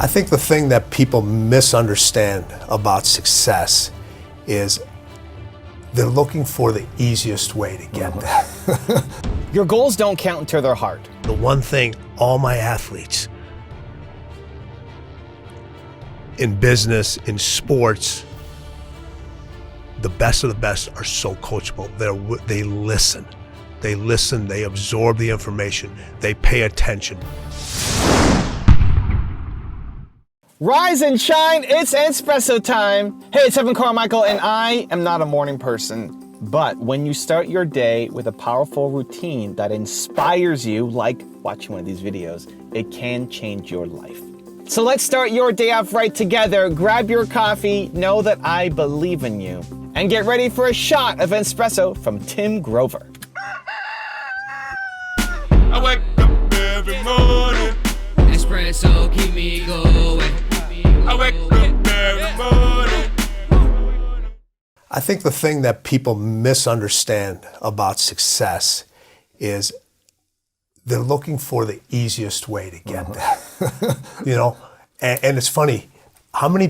I think the thing that people misunderstand about success is they're looking for the easiest way to get there. Your goals don't count until they're hard. The one thing all my athletes in business, in sports, the best of the best are so coachable. They listen. They listen, they absorb the information, they pay attention. Rise and shine, it's espresso time. Hey, it's Evan Carmichael, and I am not a morning person. But when you start your day with a powerful routine that inspires you, like watching one of these videos, it can change your life. So let's start your day off right together. Grab your coffee, know that I believe in you, and get ready for a shot of espresso from Tim Grover. I wake up every morning. Espresso keep me going. I wake up every morning. I think the thing that people misunderstand about success is they're looking for the easiest way to get there. You know, and it's funny, how many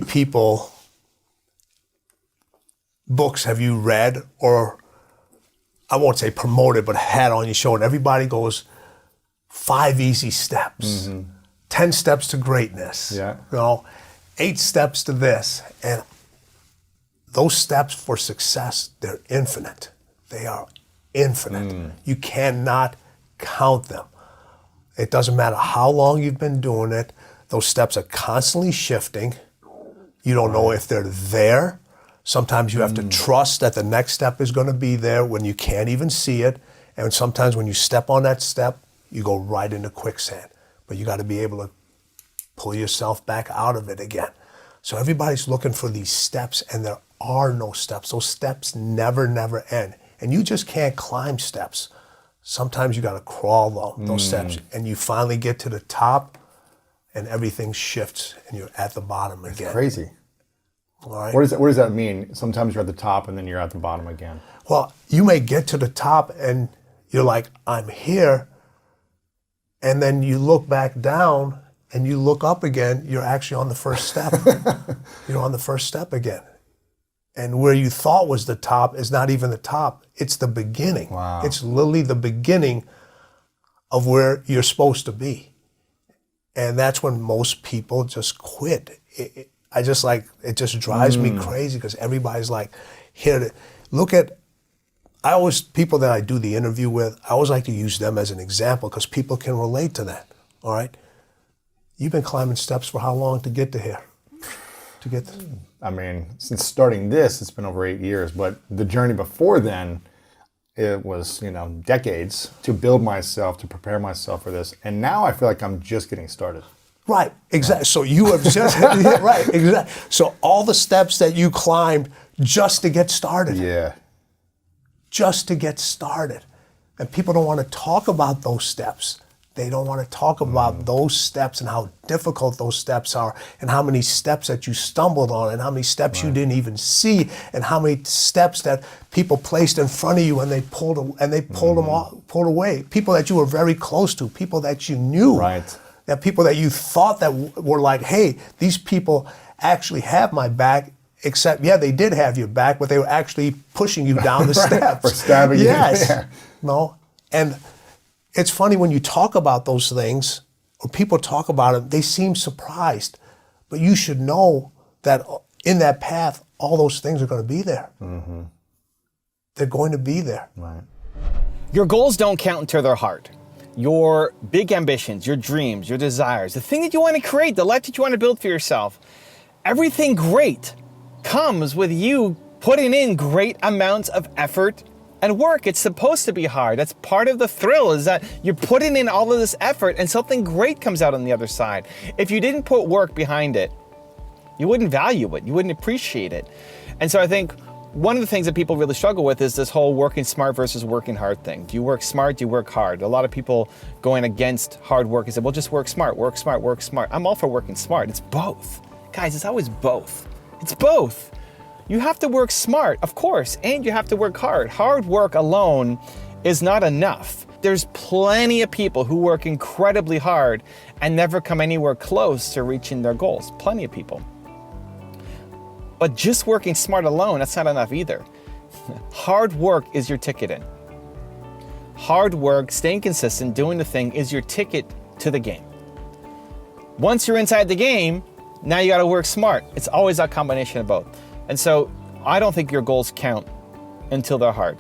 books have you read, or I won't say promoted, but had on your show, and everybody goes, 5 easy steps, 10 steps to greatness, you know, 8 steps to this. And those steps for success, they're infinite. They are infinite. You cannot count them. It doesn't matter how long you've been doing it. Those steps are constantly shifting. You don't know if they're there. Sometimes you have to trust that the next step is going to be there when you can't even see it. And sometimes when you step on that step, you go right into quicksand. But you got to be able to pull yourself back out of it again. So everybody's looking for these steps, and there are no steps. Those steps never end. And you just can't climb steps. Sometimes you got to crawl those steps, and you finally get to the top, and everything shifts, and you're at the bottom again. It's crazy. All right? What does that mean? Sometimes you're at the top, and then you're at the bottom again. Well, you may get to the top, and you're like, I'm here. And then you look back down and you look up again, you're actually on the first step. You're on the first step again. And where you thought was the top is not even the top, it's the beginning. Wow. It's literally the beginning of where you're supposed to be. And that's when most people just quit. It just drives me crazy, because everybody's like, people that I do the interview with, I always like to use them as an example, because people can relate to that, all right? You've been climbing steps for how long to get to here? I mean, since starting this, it's been over 8 years, but the journey before then, it was, decades to build myself, to prepare myself for this. And now I feel like I'm just getting started. Right, exactly. So you have just, right, exactly. So all the steps that you climbed just to get started. Yeah. Just to get started. And people don't want to talk about those steps. They don't want to talk about those steps and how difficult those steps are, and how many steps that you stumbled on, and how many steps you didn't even see, and how many steps that people placed in front of you and they pulled away. People that you were very close to, people that you knew. Right. That people that you thought that were like, hey, these people actually have my back. Except, they did have your back, but they were actually pushing you down the steps. For stabbing you. Yes. Yeah. No. And it's funny when you talk about those things, or people talk about it, they seem surprised. But you should know that in that path, all those things are going to be there. They're going to be there. Right. Your goals don't count until they're hard. Your big ambitions, your dreams, your desires, the thing that you want to create, the life that you want to build for yourself, everything great comes with you putting in great amounts of effort and work. It's supposed to be hard. That's part of the thrill, is that you're putting in all of this effort and something great comes out on the other side. If you didn't put work behind it, you wouldn't value it. You wouldn't appreciate it. And so I think one of the things that people really struggle with is this whole working smart versus working hard thing. Do you work smart? Do you work hard? A lot of people going against hard work and say, well, just work smart, work smart, work smart. I'm all for working smart. It's both. Guys, it's always both. It's both. You have to work smart, of course, and you have to work hard. Hard work alone is not enough. There's plenty of people who work incredibly hard and never come anywhere close to reaching their goals. Plenty of people. But just working smart alone, that's not enough either. Hard work is your ticket in. Hard work, staying consistent, doing the thing is your ticket to the game. Once you're inside the game, now you gotta work smart. It's always that combination of both. And so I don't think your goals count until they're hard,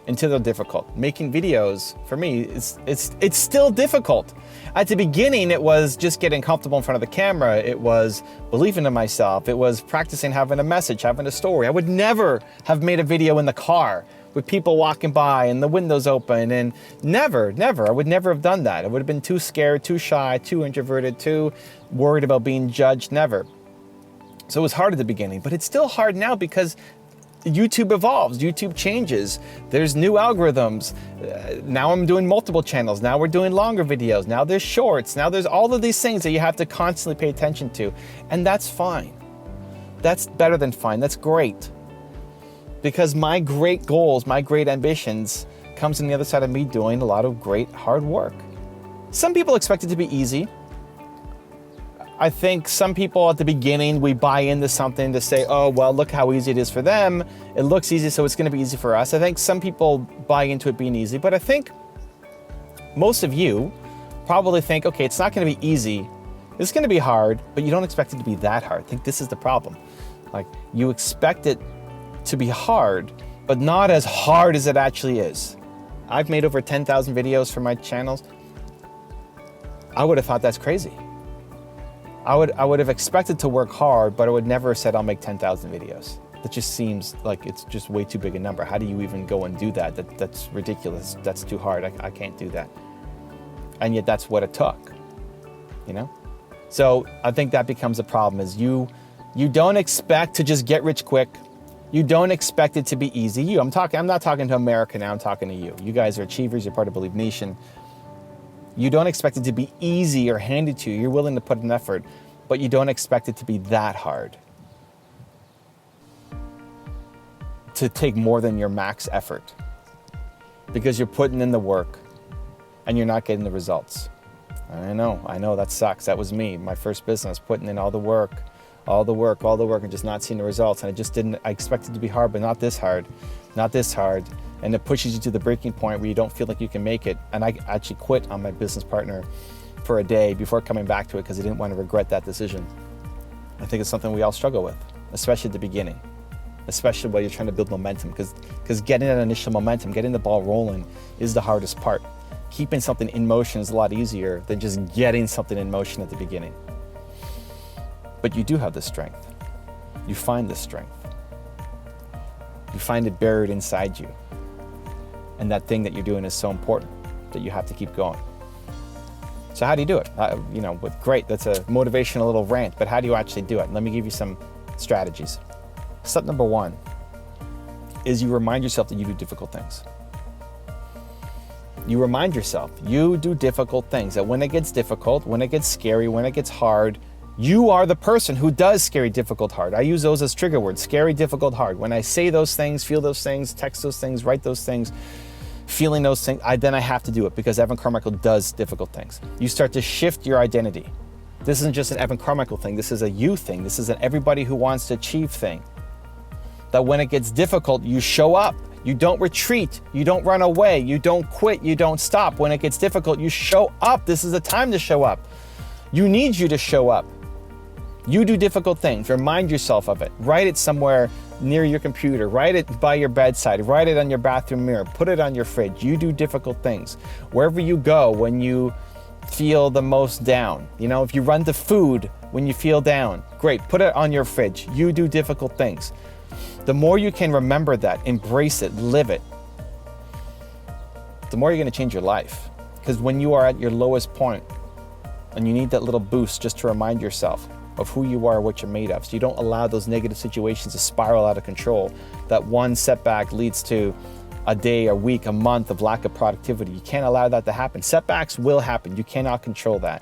until they're difficult. Making videos, for me, it's still difficult. At the beginning, it was just getting comfortable in front of the camera. It was believing in myself. It was practicing having a message, having a story. I would never have made a video in the car with people walking by and the windows open, and never, I would never have done that. I would have been too scared, too shy, too introverted, too worried about being judged, never. So it was hard at the beginning, but it's still hard now because YouTube evolves, YouTube changes, there's new algorithms. Now I'm doing multiple channels, now we're doing longer videos, now there's shorts, now there's all of these things that you have to constantly pay attention to, and that's fine. That's better than fine, that's great. Because my great goals, my great ambitions comes on the other side of me doing a lot of great hard work. Some people expect it to be easy. I think some people at the beginning, we buy into something to say, oh, well, look how easy it is for them. It looks easy, so it's gonna be easy for us. I think some people buy into it being easy, but I think most of you probably think, okay, it's not gonna be easy. It's gonna be hard, but you don't expect it to be that hard. I think this is the problem. Like, you expect it to be hard, but not as hard as it actually is. I've made over 10,000 videos for my channels. I would have thought that's crazy. I would have expected to work hard, but I would never have said I'll make 10,000 videos. That just seems like it's just way too big a number. How do you even go and do that? That's ridiculous. That's too hard. I can't do that. And yet that's what it took, you know? So I think that becomes a problem, is you don't expect to just get rich quick. You don't expect it to be easy. I'm not talking to America now, I'm talking to you. You guys are achievers, you're part of Believe Nation. You don't expect it to be easy or handed to you. You're willing to put an effort, but you don't expect it to be that hard. To take more than your max effort. Because you're putting in the work and you're not getting the results. I know, that sucks. That was me, my first business, putting in all the work, and just not seeing the results. And I expected it to be hard, but not this hard. And it pushes you to the breaking point where you don't feel like you can make it. And I actually quit on my business partner for a day before coming back to it because I didn't want to regret that decision. I think it's something we all struggle with, especially at the beginning, especially while you're trying to build momentum, because getting that initial momentum, getting the ball rolling is the hardest part. Keeping something in motion is a lot easier than just getting something in motion at the beginning. But you do have this strength. You find this strength. You find it buried inside you. And that thing that you're doing is so important that you have to keep going. So how do you do it? Great, that's a motivational little rant, but how do you actually do it? Let me give you some strategies. Step number 1 is you remind yourself that you do difficult things. You remind yourself, you do difficult things, that when it gets difficult, when it gets scary, when it gets hard, you are the person who does scary, difficult, hard. I use those as trigger words, scary, difficult, hard. When I say those things, feel those things, text those things, write those things, feeling those things, then I have to do it because Evan Carmichael does difficult things. You start to shift your identity. This isn't just an Evan Carmichael thing. This is a you thing. This is an everybody who wants to achieve thing. That when it gets difficult, you show up. You don't retreat. You don't run away. You don't quit. You don't stop. When it gets difficult, you show up. This is the time to show up. You need you to show up. You do difficult things. Remind yourself of it. Write it somewhere near your computer. Write it by your bedside. Write it on your bathroom mirror. Put it on your fridge. You do difficult things. Wherever you go when you feel the most down. If you run to food when you feel down, great. Put it on your fridge. You do difficult things. The more you can remember that, embrace it, live it, the more you're going to change your life. Because when you are at your lowest point and you need that little boost just to remind yourself of who you are, what you're made of, so you don't allow those negative situations to spiral out of control, that one setback leads to a day, a week, a month of lack of productivity. You can't allow that to happen. Setbacks will happen. You cannot control that.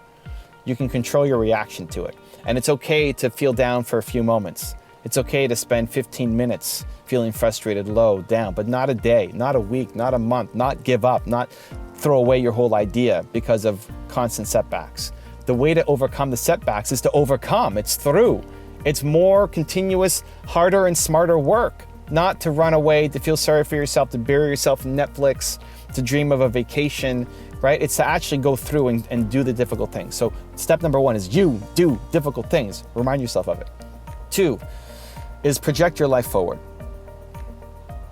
You can control your reaction to it. And it's okay to feel down for a few moments. It's okay to spend 15 minutes feeling frustrated, low, down, but not a day, not a week, not a month, not give up, not throw away your whole idea because of constant setbacks. The way to overcome the setbacks is to overcome. It's through. It's more continuous, harder and smarter work, not to run away, to feel sorry for yourself, to bury yourself in Netflix, to dream of a vacation, right? It's to actually go through and do the difficult things. So step number 1 is you do difficult things. Remind yourself of it. 2 is project your life forward.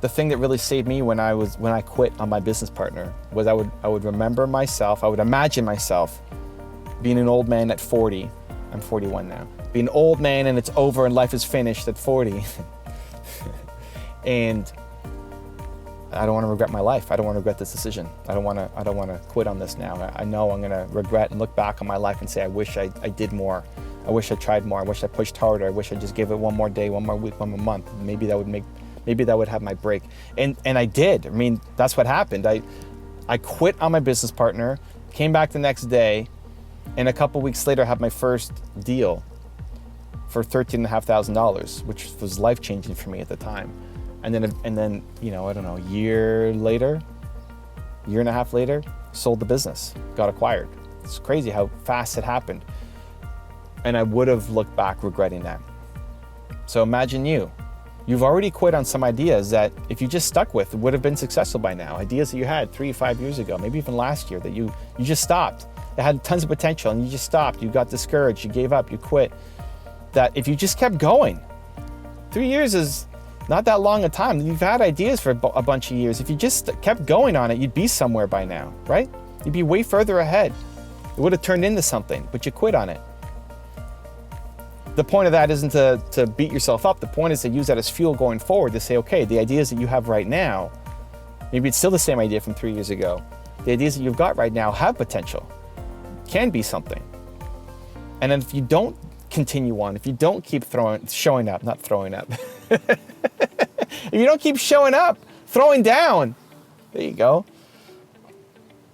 The thing that really saved me when I quit on my business partner was I would remember myself, I would imagine myself being an old man at 40. I'm 41 now. Being an old man and it's over and life is finished at 40. And I don't want to regret my life. I don't want to regret this decision. I don't want to quit on this now. I know I'm going to regret and look back on my life and say, I wish I did more. I wish I tried more. I wish I pushed harder. I wish I just gave it one more day, one more week, one more month. Maybe that would have my break. And I did. I mean, that's what happened. I quit on my business partner, came back the next day, and a couple weeks later I had my first deal for $13,500, which was life-changing for me at the time. And then, you know, I don't know, a year and a half later, sold the business, got acquired. It's crazy how fast it happened. And I would have looked back regretting that. So imagine you've already quit on some ideas that if you just stuck with, would have been successful by now. Ideas that you had 3-5 years ago, maybe even last year, that you just stopped. It had tons of potential and you just stopped. You got discouraged, you gave up, you quit. That if you just kept going, 3 years is not that long a time. You've had ideas for a bunch of years. If you just kept going on it, you'd be somewhere by now, right? You'd be way further ahead. It would have turned into something, but you quit on it. The point of that isn't to beat yourself up. The point is to use that as fuel going forward to say, okay, the ideas that you have right now, maybe it's still the same idea from 3 years ago. The ideas that you've got right now have potential, can be something. And then if you don't continue on, if you don't keep showing up, if you don't keep showing up, throwing down, there you go,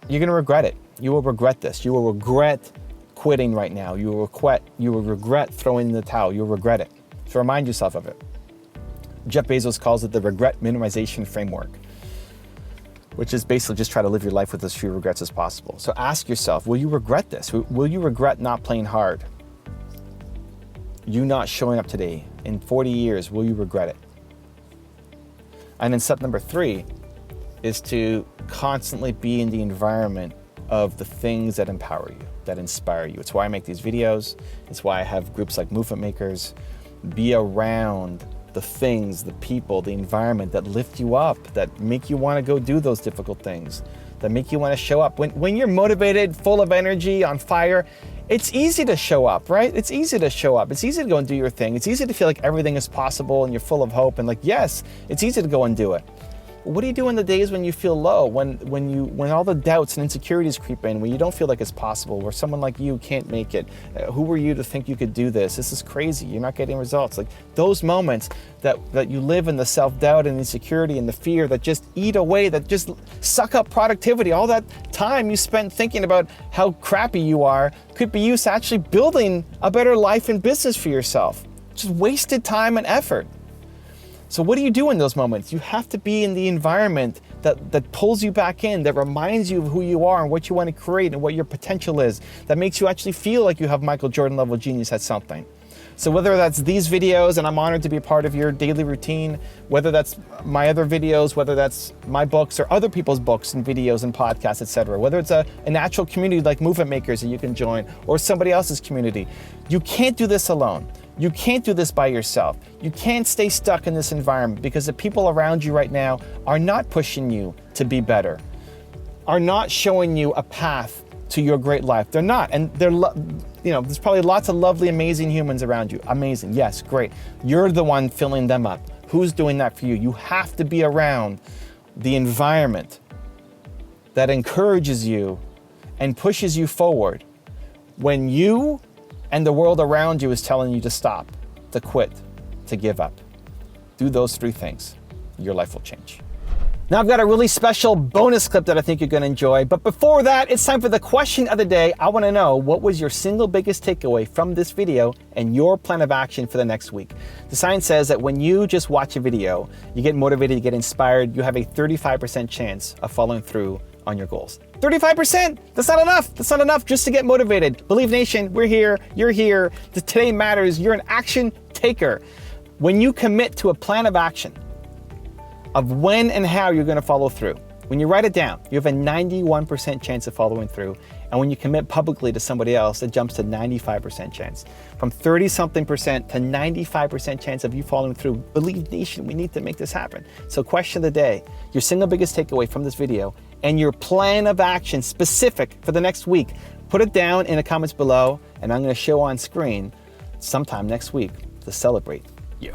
you're going to regret it. You will regret this. You will regret quitting right now. You will regret throwing in the towel. You'll regret it. So remind yourself of it. Jeff Bezos calls it the regret minimization framework, which is basically just try to live your life with as few regrets as possible. So ask yourself, will you regret this? Will you regret not playing hard? You not showing up today, in 40 years, will you regret it? And then step number 3 is to constantly be in the environment of the things that empower you, that inspire you. It's why I make these videos. It's why I have groups like Movement Makers. Be around the things, the people, the environment that lift you up, that make you want to go do those difficult things, that make you want to show up. When you're motivated, full of energy, on fire, it's easy to show up, right? It's easy to show up. It's easy to go and do your thing. It's easy to feel like everything is possible and you're full of hope and like, yes, it's easy to go and do it. What do you do in the days when you feel low, when all the doubts and insecurities creep in, when you don't feel like it's possible, where someone like you can't make it? Who were you to think you could do this? This is crazy. You're not getting results. Like those moments that you live in the self-doubt and insecurity and the fear that just eat away, that just suck up productivity. All that time you spent thinking about how crappy you are could be used to actually building a better life and business for yourself. Just wasted time and effort. So what do you do in those moments? You have to be in the environment that pulls you back in, that reminds you of who you are and what you want to create and what your potential is, that makes you actually feel like you have Michael Jordan level genius at something. So whether that's these videos, and I'm honored to be a part of your daily routine, whether that's my other videos, whether that's my books or other people's books and videos and podcasts, etc., whether it's a natural community like Movement Makers that you can join or somebody else's community, you can't do this alone. You can't do this by yourself. You can't stay stuck in this environment because the people around you right now are not pushing you to be better, are not showing you a path to your great life. They're not. And there's probably lots of lovely, amazing humans around you. Amazing. Yes, great. You're the one filling them up. Who's doing that for you? You have to be around the environment that encourages you and pushes you forward when you and the world around you is telling you to stop, to quit, to give up. Do those 3 things. Your life will change. Now I've got a really special bonus clip that I think you're gonna enjoy, but before that, it's time for the question of the day. I wanna know, what was your single biggest takeaway from this video and your plan of action for the next week? The science says that when you just watch a video, you get motivated, you get inspired, you have a 35% chance of following through on your goals. 35%, that's not enough. That's not enough just to get motivated. Believe Nation, we're here, you're here. Today matters, you're an action taker. When you commit to a plan of action, of when and how you're gonna follow through. When you write it down, you have a 91% chance of following through. And when you commit publicly to somebody else, it jumps to 95% chance. From 30-something% to 95% chance of you following through. Believe Nation, we need to make this happen. So question of the day, your single biggest takeaway from this video and your plan of action specific for the next week. Put it down in the comments below and I'm gonna show on screen sometime next week to celebrate you.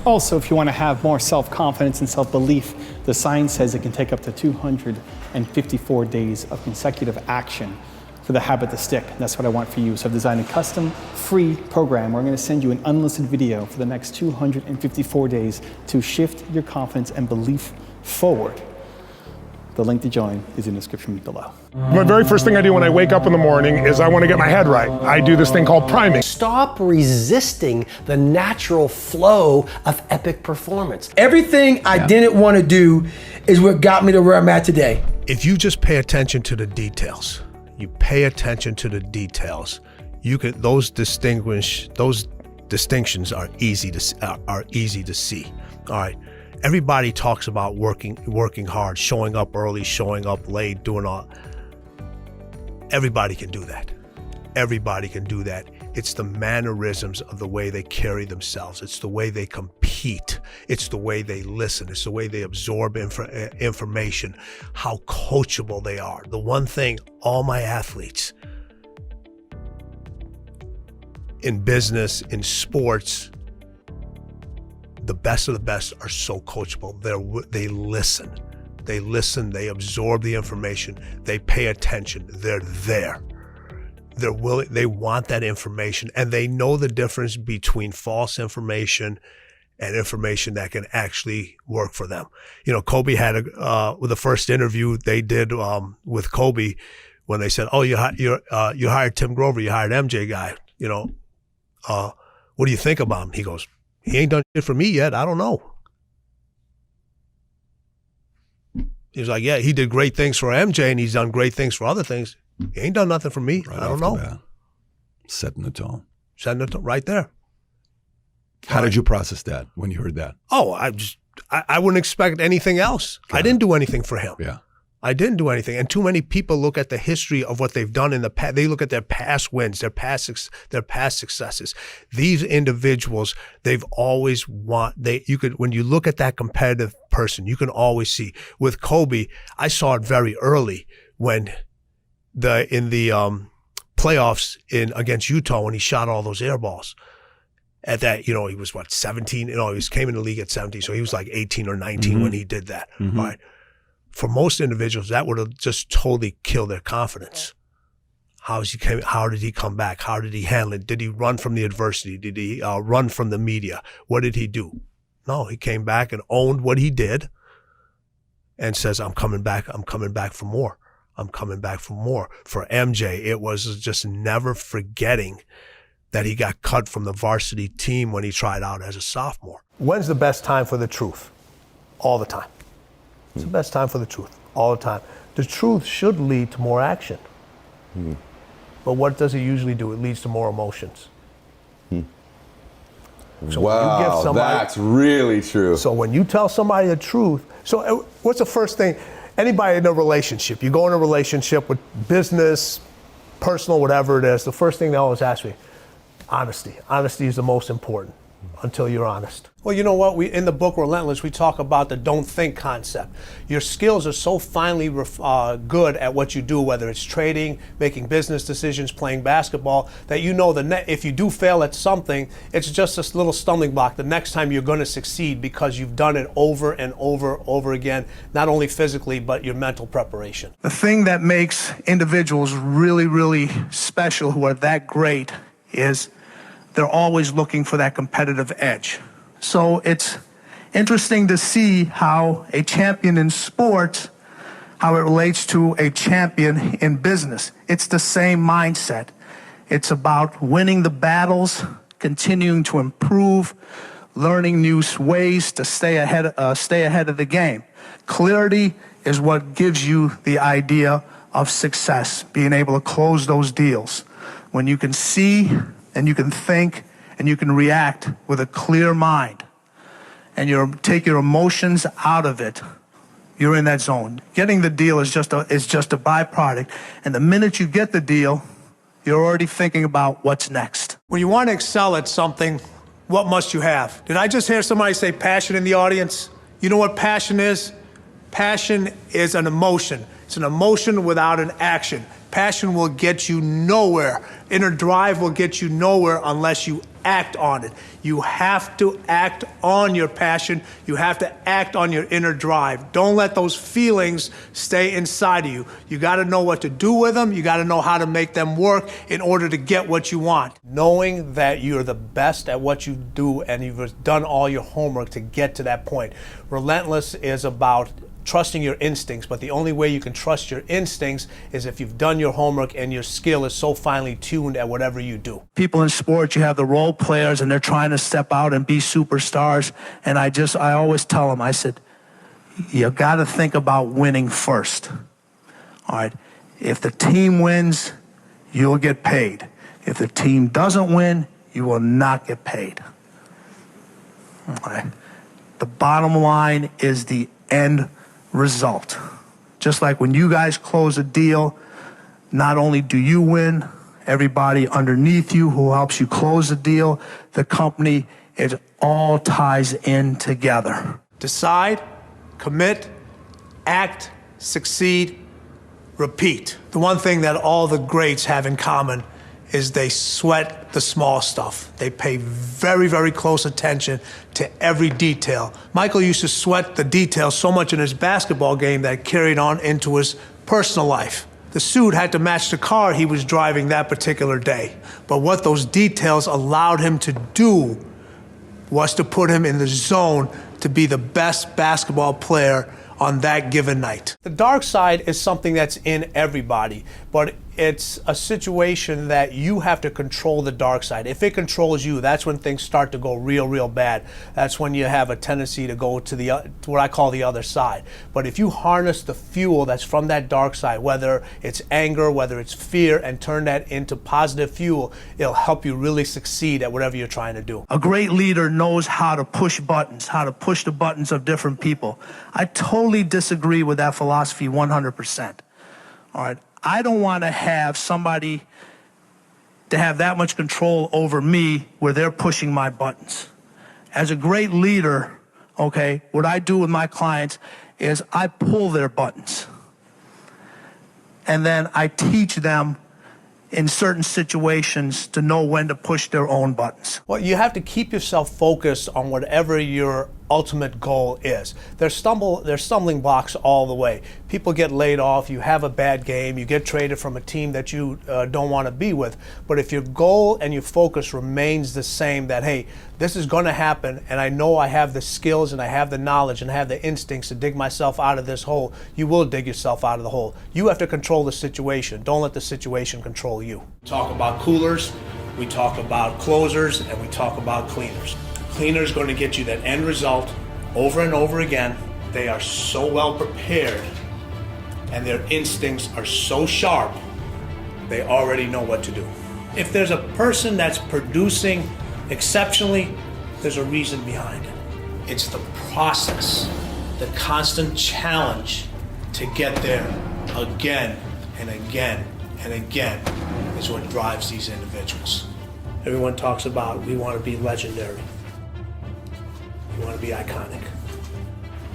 Also, if you want to have more self-confidence and self-belief, the science says it can take up to 254 days of consecutive action for the habit to stick. And that's what I want for you. So I've designed a custom free program where I'm going to send you an unlisted video for the next 254 days to shift your confidence and belief forward. The link to join is in the description below. My very first thing I do when I wake up in the morning is I want to get my head right. I do this thing called priming. Stop resisting the natural flow of epic performance. Everything I didn't want to do is what got me to where I'm at today. If you just pay attention to the details, you pay attention to the details, you can, those distinctions are easy to see. All right. Everybody talks about working hard, showing up early, showing up late, doing all. Everybody can do that. Everybody can do that. It's the mannerisms of the way they carry themselves. It's the way they compete. It's the way they listen. It's the way they absorb information, how coachable they are. The one thing, all my athletes in business, in sports, the best of the best are so coachable. They listen. They listen, they absorb the information, they pay attention, they're there. They're willing, they want that information, and they know the difference between false information and information that can actually work for them. You know, Kobe had with the first interview they did with Kobe, when they said, "Oh, you hired Tim Grover, you hired MJ guy. You know, what do you think about him?" He goes, "He ain't done shit for me yet. I don't know." He was like, "Yeah, he did great things for MJ, and he's done great things for other things. He ain't done nothing for me. Right, I don't know." Setting the tone. Setting the tone right there. How did you process that when you heard that? Oh, I wouldn't expect anything else. I didn't do anything for him. Yeah. I didn't do anything. And too many people look at the history of what they've done in the past. They look at their past wins, their past successes. These individuals, they've always when you look at that competitive person, you can always see. With Kobe, I saw it very early when in the playoffs against Utah, when he shot all those air balls. At that, you know, he was 17? You know, he came in the league at 17, so he was like 18 or 19 when he did that. Mm-hmm. All right. For most individuals, that would have just totally killed their confidence. How did he come back? How did he handle it? Did he run from the adversity? Did he run from the media? What did he do? No, he came back and owned what he did and says, "I'm coming back. I'm coming back for more. I'm coming back for more." For MJ, it was just never forgetting that he got cut from the varsity team when he tried out as a sophomore. When's the best time for the truth? All the time. It's the best time for the truth, all the time. The truth should lead to more action. But what does it usually do? It leads to more emotions. So wow, when you give somebody, that's really true. So when you tell somebody the truth, so what's the first thing? Anybody in a relationship, you go in a relationship with business, personal, whatever it is, the first thing they always ask me, honesty. Honesty is the most important. Until you're honest. Well, you know what? In the book Relentless, we talk about the don't think concept. Your skills are so finely good at what you do, whether it's trading, making business decisions, playing basketball, that you know if you do fail at something, it's just this little stumbling block. The next time you're going to succeed because you've done it over and over again, not only physically, but your mental preparation. The thing that makes individuals really, really special who are that great is they're always looking for that competitive edge. So it's Interesting to see how a champion in sports, how it relates to a champion in business. It's the same mindset. It's about winning the battles, continuing to improve, learning new ways to stay ahead of the game. Clarity is what gives you the idea of success, being able to close those deals. When you can see and you can think and you can react with a clear mind, and you take your emotions out of it, you're in that zone. Getting the deal is just a byproduct, and the minute you get the deal, you're already thinking about what's next. When you want to excel at something, what must you have? Did I just hear somebody say passion in the audience? You know what passion is? Passion is an emotion. It's an emotion without an action. Passion will get you nowhere. Inner drive will get you nowhere unless you act on it. You have to act on your passion. You have to act on your inner drive. Don't let those feelings stay inside of you. You got to know what to do with them. You got to know how to make them work in order to get what you want. Knowing that you're the best at what you do and you've done all your homework to get to that point. Relentless is about trusting your instincts, but the only way you can trust your instincts is if you've done your homework and your skill is so finely tuned at whatever you do. People in sports, you have the role players and they're trying to step out and be superstars. And I always tell them, I said, you got to think about winning first. All right. If the team wins, you'll get paid. If the team doesn't win, you will not get paid. All right. The bottom line is the end result. Just like when you guys close a deal, not only do you win, everybody underneath you who helps you close the deal, the company, it all ties in together. Decide, commit, act, succeed, repeat. The one thing that all the greats have in common is they sweat the small stuff. They pay very, very close attention to every detail. Michael used to sweat the details so much in his basketball game that it carried on into his personal life. The suit had to match the car he was driving that particular day. But what those details allowed him to do was to put him in the zone to be the best basketball player on that given night. The dark side is something that's in everybody, but it's a situation that you have to control the dark side. If it controls you, that's when things start to go real, real bad. That's when you have a tendency to go to what I call the other side. But if you harness the fuel that's from that dark side, whether it's anger, whether it's fear, and turn that into positive fuel, it'll help you really succeed at whatever you're trying to do. A great leader knows how to push buttons, how to push the buttons of different people. I totally disagree with that philosophy 100%. All right. I don't want to have somebody to have that much control over me where they're pushing my buttons. As a great leader, okay, what I do with my clients is I pull their buttons. And then I teach them in certain situations to know when to push their own buttons. Well, you have to keep yourself focused on whatever your ultimate goal is. There's stumbling blocks all the way. People get laid off, you have a bad game, you get traded from a team that you don't want to be with. But if your goal and your focus remains the same, that, hey, this is going to happen, and I know I have the skills and I have the knowledge and I have the instincts to dig myself out of this hole, you will dig yourself out of the hole. You have to control the situation. Don't let the situation control you. We talk about coolers, we talk about closers, and we talk about cleaners. Cleaner is going to get you that end result over and over again. They are so well prepared and their instincts are so sharp, they already know what to do. If there's a person that's producing exceptionally, there's a reason behind it. It's the process, the constant challenge to get there again and again and again is what drives these individuals. Everyone talks about we want to be legendary. You want to be iconic.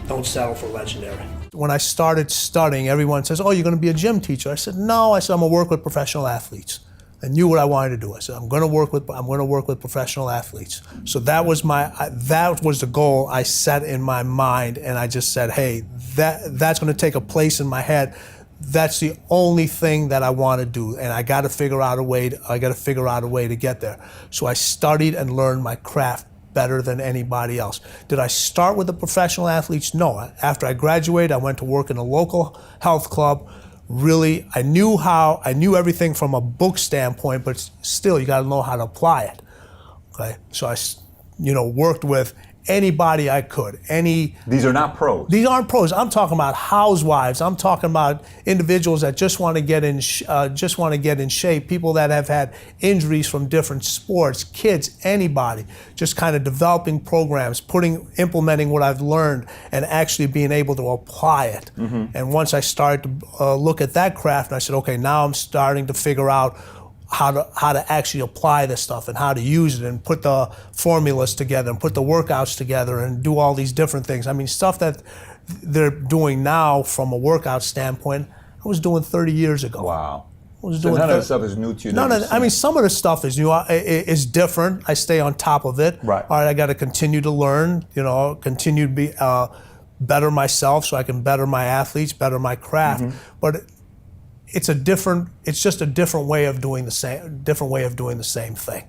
Don't settle for legendary. When I started studying, everyone says, oh, you're going to be a gym teacher. I said, no. I said, I'm going to work with professional athletes. I knew what I wanted to do. I said, I'm going to work with professional athletes. So that was the goal I set in my mind, and I just said, hey, that's going to take a place in my head. That's the only thing that I want to do, and I got to figure out a way to get there. So I studied and learned my craft better than anybody else. Did I start with the professional athletes? No. After I graduated, I went to work in a local health club. Really, I knew everything from a book standpoint, but still, you got to know how to apply it. Okay, so I, worked with anybody I could. These are not pros. These aren't pros. I'm talking about housewives. I'm talking about individuals that just want to get in shape. People that have had injuries from different sports, kids, anybody. Just kind of developing programs, implementing what I've learned, and actually being able to apply it. Mm-hmm. And once I started to look at that craft, I said, okay, now I'm starting to figure out how to actually apply this stuff and how to use it and put the formulas together and put the workouts together and do all these different things. I mean, stuff that they're doing now from a workout standpoint, I was doing 30 years ago. Wow. So none of the stuff is new to you? Some of the stuff is new, is different. I stay on top of it. Right. All right, I got to continue to learn, continue to be better myself so I can better my athletes, better my craft. Mm-hmm. But it's just a different way of doing the same thing.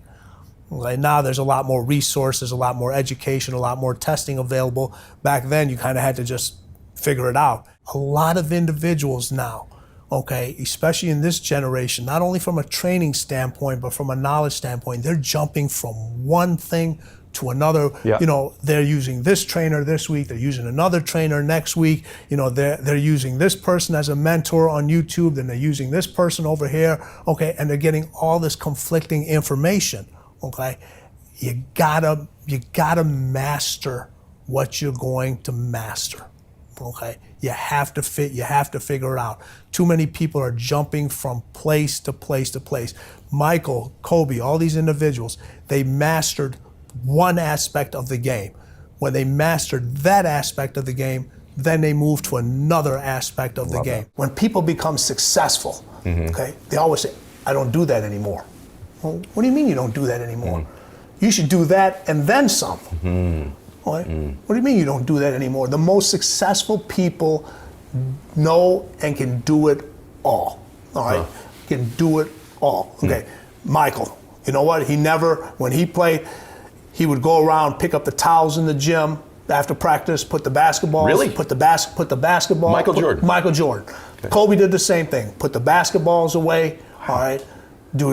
Right now there's a lot more resources, a lot more education, a lot more testing available. Back then you kind of had to just figure it out. A lot of individuals now, okay, especially in this generation, not only from a training standpoint, but from a knowledge standpoint, they're jumping from one thing to another. Yeah. They're using this trainer this week, they're using another trainer next week, they're using this person as a mentor on YouTube, then they're using this person over here, okay, and they're getting all this conflicting information, okay? You gotta master what you're going to master, okay? You have to figure it out. Too many people are jumping from place to place to place. Michael, Kobe, all these individuals, they mastered one aspect of the game. When they mastered that aspect of the game, then they move to another aspect of the game. When people become successful, okay, they always say, I don't do that anymore. Well, what do you mean you don't do that anymore? You should do that and then some. Right? What do you mean you don't do that anymore? The most successful people know and can do it all. All right? Can do it all. Okay, Michael, you know what? When he played, he would go around, pick up the towels in the gym after practice, put the basketballs. Really? Put the basketball. Michael Jordan. Michael Jordan. Okay. Kobe did the same thing. Put the basketballs away. All right. Do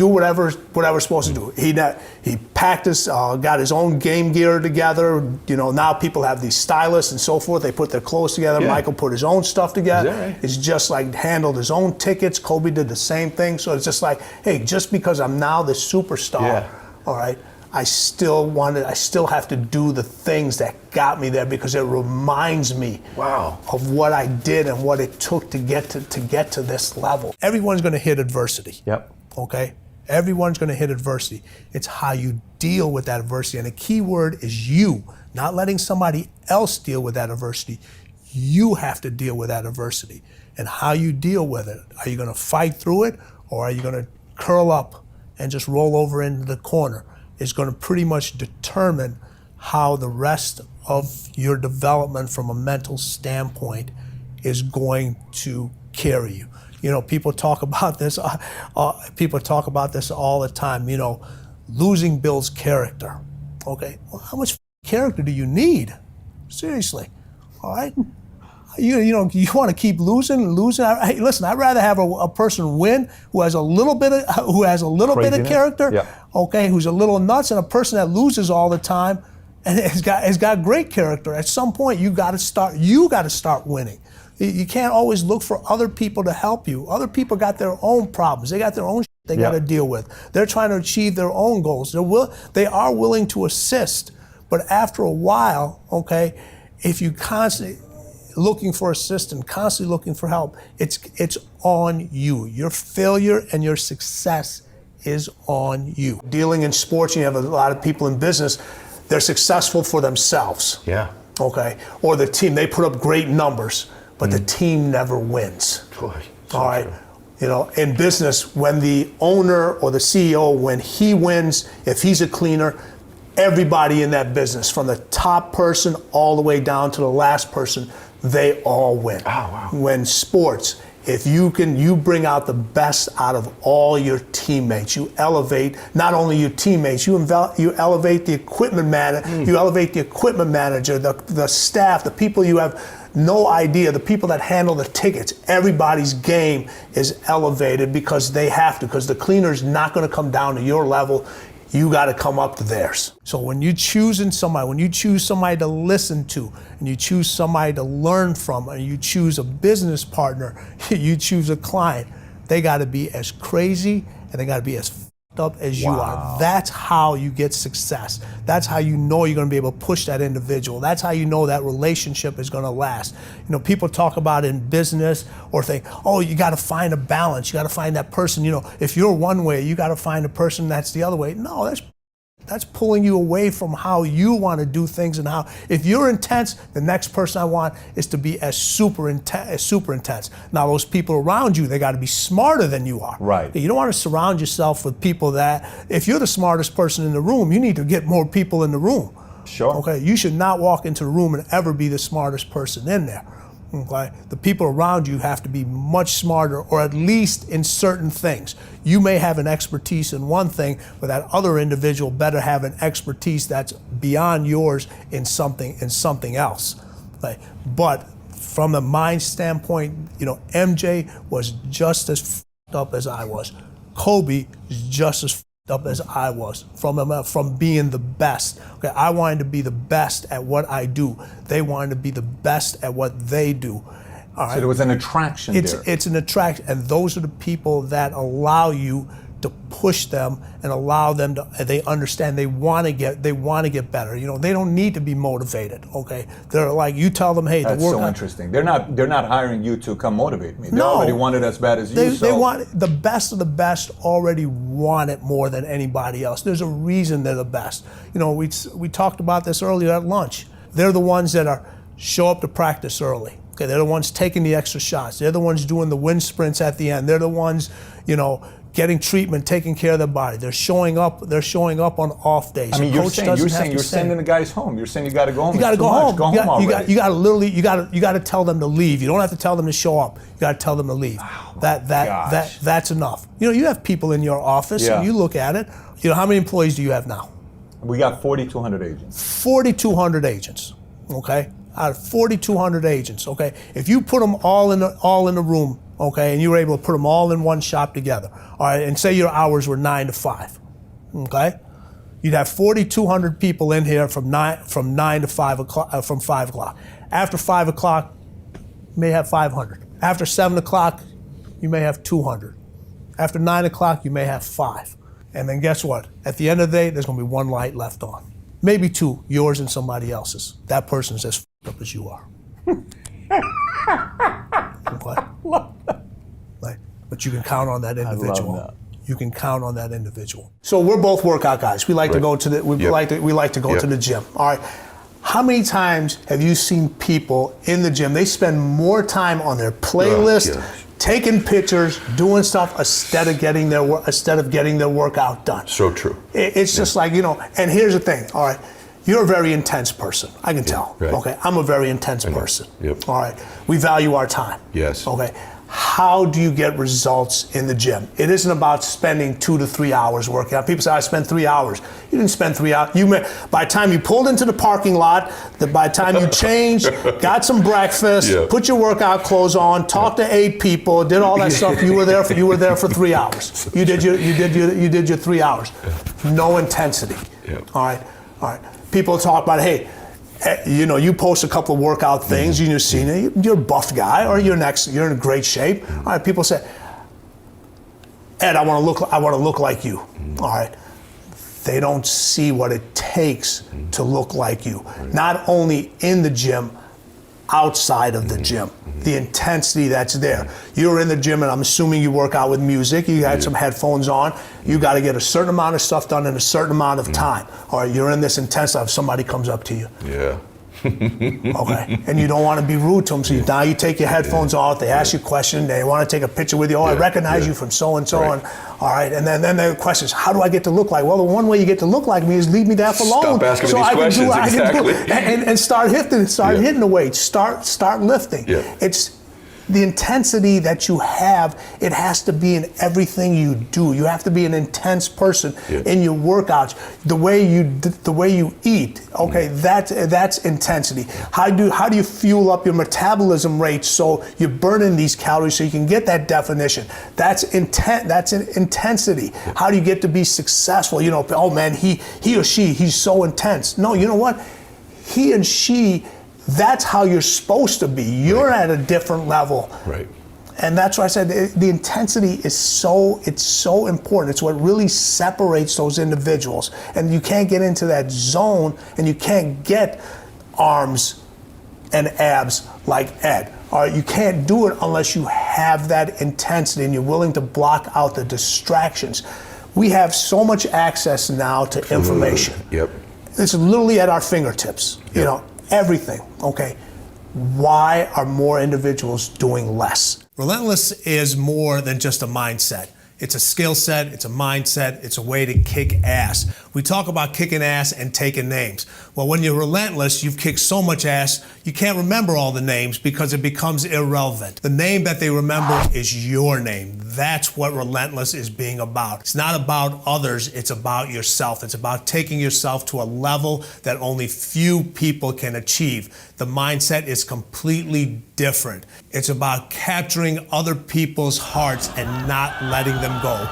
whatever's supposed to do. He practiced, got his own game gear together. Now people have these stylists and so forth. They put their clothes together. Yeah. Michael put his own stuff together. Right? It's just like handled his own tickets. Kobe did the same thing. So it's just like, hey, just because I'm now the superstar, all right, I still have to do the things that got me there because it reminds me of what I did and what it took to get to this level. Everyone's going to hit adversity. Yep. Okay? Everyone's going to hit adversity. It's how you deal with that adversity. And the key word is you, not letting somebody else deal with that adversity. You have to deal with that adversity. And how you deal with it. Are you going to fight through it, or are you going to curl up and just roll over into the corner? Is going to pretty much determine how the rest of your development from a mental standpoint is going to carry you. People talk about this. People talk about this all the time. Losing builds character. Okay, well, how much character do you need? Seriously, all right. You want to keep losing. Hey, listen, I'd rather have a person win who has a little bit of character, okay, who's a little nuts, and a person that loses all the time and has got great character. At some point, you got to start winning. You can't always look for other people to help you. Other people got their own problems. They got their own shit they got to deal with. They're trying to achieve their own goals. They are willing to assist, but after a while, okay, if you constantly looking for assistance, constantly looking for help, it's on you. Your failure and your success is on you. Dealing in sports, you have a lot of people in business, they're successful for themselves. Yeah. Okay. Or the team, they put up great numbers, but the team never wins. Boy, all right. True. In business, when the owner or the CEO, when he wins, if he's a cleaner, everybody in that business, from the top person all the way down to the last person, they all win. Oh, wow. When sports, If you bring out the best out of all your teammates. You elevate not only your teammates, you elevate the equipment manager, you elevate the equipment manager, the staff, the people you have no idea, the people that handle the tickets. Everybody's game is elevated because they have to, because the cleaner's not going to come down to your level. You got to come up to theirs. So when you're choosing somebody, when you choose somebody to listen to, and you choose somebody to learn from, and you choose a business partner, you choose a client, they got to be as crazy and they got to be as f***ed up as you are. That's how you get success. That's how you know you're going to be able to push that individual. That's how you know that relationship is going to last. You know, people talk about in business or think, oh, you got to find a balance. You got to find that person. You know, if you're one way, you got to find a person that's the other way. No, that's pulling you away from how you want to do things and how. If you're intense, the next person I want is to be as super intense. Now, those people around you, they got to be smarter than you are. Right. You don't want to surround yourself with people that, if you're the smartest person in the room, you need to get more people in the room. Sure. Okay. You should not walk into the room and ever be the smartest person in there. Okay. The people around you have to be much smarter, or at least in certain things. You may have an expertise in one thing, but that other individual better have an expertise that's beyond yours in something else. Okay. But from a mind standpoint, you know, MJ was just as f***ed up as I was. Kobe is just as f***ed up as I was from being the best. Okay, I wanted to be the best at what I do. They wanted to be the best at what they do. All right. So there was an attraction there. It's an attraction, and those are the people that allow you to push them and allow them to. They understand they want to get better. You know, they don't need to be motivated. Okay, they're like, you tell them, hey, that's so interesting. They're not hiring you to come motivate me. They already want it as bad as you. They want the best of the best. Already want it more than anybody else. There's a reason they're the best. You know, we talked about this earlier at lunch. They're the ones that show up to practice early. Okay, they're the ones taking the extra shots. They're the ones doing the wind sprints at the end. They're the ones, you know, getting treatment, taking care of their body. They're showing up on off days. I mean, you're sending the guys home. You're saying you got to go home. You got to go home. Go home already. You got to tell them to leave. You don't have to tell them to show up. You got to tell them to leave. Oh, that's enough. You know, you have people in your office, and you look at it. You know, how many employees do you have now? We got 4,200 agents. 4,200 agents. Okay, out of 4,200 agents. Okay, if you put them all in the room. Okay, and you were able to put them all in one shop together. All right, and say your hours were 9 to 5. Okay, you'd have 4,200 people in here from 9 to 5 o'clock. From 5 o'clock. After 5 o'clock, you may have 500. After 7 o'clock, you may have 200. After 9 o'clock, you may have 5. And then guess what? At the end of the day, there's going to be one light left on. Maybe two, yours and somebody else's. That person's as f***ed up as you are. Okay. But you can count on that individual. I love that. You can count on that individual. So we're both workout guys. We like to go to the we like to go to the gym. All right. How many times have you seen people in the gym? They spend more time on their playlist, taking pictures, doing stuff instead of getting their workout done. So true. It's just like, you know. And here's the thing. All right. You're a very intense person. I can tell. Right. Okay. I'm a very intense person. Yep. All right. We value our time. Yes. Okay. How do you get results in the gym? It isn't about spending 2 to 3 hours working out. People say, I spent 3 hours. You didn't spend 3 hours. By the time you pulled into the parking lot, by the time you changed, got some breakfast, put your workout clothes on, talked to 8 people, did all that stuff, you were there for 3 hours. You did your 3 hours. No intensity. All right. People talk about, hey, you know, you post a couple of workout things, you've seen it, you're a buff guy, or you're in great shape. All right, people say, Ed, I want to look like you. All right. They don't see what it takes to look like you. Not only in the gym, outside of the gym. The intensity that's there. You're in the gym, and I'm assuming you work out with music. You had some headphones on. You got to get a certain amount of stuff done in a certain amount of time. Or you're in this intense stuff. Somebody comes up to you. Yeah. Okay. And you don't want to be rude to them. So now you take your headphones off. They ask you a question. They want to take a picture with you. Oh, I recognize you from so and so. And all right. And then the question is, how do I get to look like? Well, the one way you get to look like me is leave me there for long. Stop asking me these questions. Exactly. And start hitting the weights. Start lifting. Yeah. the intensity that you have, it has to be in everything you do. You have to be an intense person in your workouts. The way you eat, okay, that's intensity. How do you fuel up your metabolism rate so you're burning these calories so you can get that definition? That's intent. That's an intensity. How do you get to be successful? You know, oh man, he or she, he's so intense. No, you know what? He and she, that's how you're supposed to be. You're at a different level. Right. And that's why I said the intensity is so important. It's what really separates those individuals. And you can't get into that zone and you can't get arms and abs like Ed. All right, you can't do it unless you have that intensity and you're willing to block out the distractions. We have so much access now to information. Yep. It's literally at our fingertips, you know, everything, okay? Why are more individuals doing less? Relentless is more than just a mindset. It's a skill set, it's a mindset, it's a way to kick ass. We talk about kicking ass and taking names. Well, when you're relentless, you've kicked so much ass, you can't remember all the names because it becomes irrelevant. The name that they remember is your name. That's what Relentless is being about. It's not about others, it's about yourself. It's about taking yourself to a level that only few people can achieve. The mindset is completely different. It's about capturing other people's hearts and not letting them go.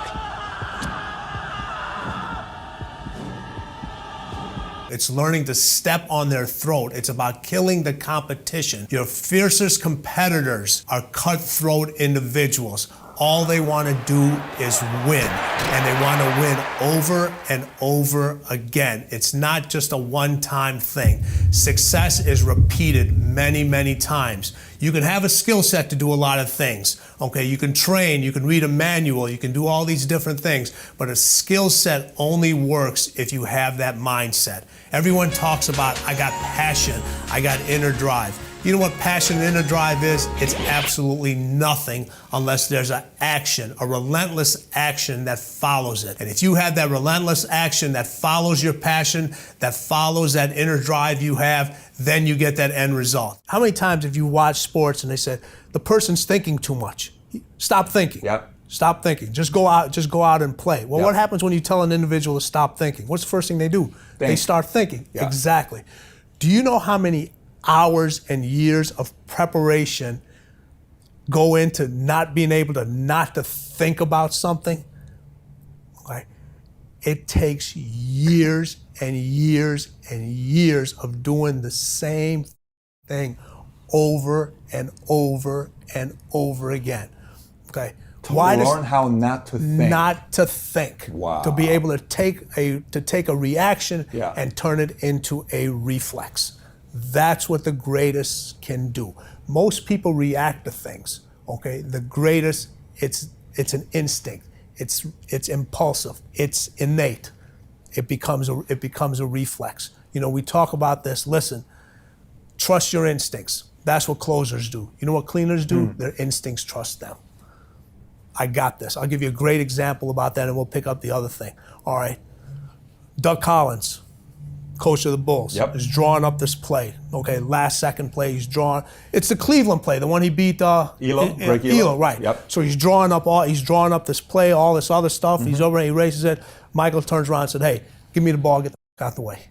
It's learning to step on their throat. It's about killing the competition. Your fiercest competitors are cutthroat individuals. All they want to do is win, and they want to win over and over again. It's not just a one-time thing. Success is repeated many, many times. You can have a skill set to do a lot of things. Okay, you can train, you can read a manual, you can do all these different things, but a skill set only works if you have that mindset. Everyone talks about, I got passion, I got inner drive. You know what passion and inner drive is? It's absolutely nothing unless there's an action, a relentless action that follows it. And if you have that relentless action that follows your passion, that follows that inner drive you have, then you get that end result. How many times have you watched sports and they said, the person's thinking too much? Stop thinking. Yep. Stop thinking. Just go out and play. Well, what happens when you tell an individual to stop thinking? What's the first thing they do? They start thinking. Yeah. Exactly. Do you know how many hours and years of preparation go into not being able to not to think about something? Okay. It takes years and years and years of doing the same thing over and over and over again. Okay. To learn how not to think. Not to think. Wow. To be able to take a reaction and turn it into a reflex. That's what the greatest can do. Most people react to things. Okay, the greatest, it's an instinct. It's impulsive. It's innate. It becomes a reflex. You know, we talk about this. Listen, trust your instincts. That's what closers do. You know what cleaners do? Their instincts trust them. I got this. I'll give you a great example about that, and we'll pick up the other thing. All right, Doug Collins, coach of the Bulls, is drawing up this play. Okay, last second play, he's drawing. It's the Cleveland play, the one he beat Elo, right? Yep. So he's drawing up this play, all this other stuff. He's over, he races it. Michael turns around and said, "Hey, give me the ball, get the out the way."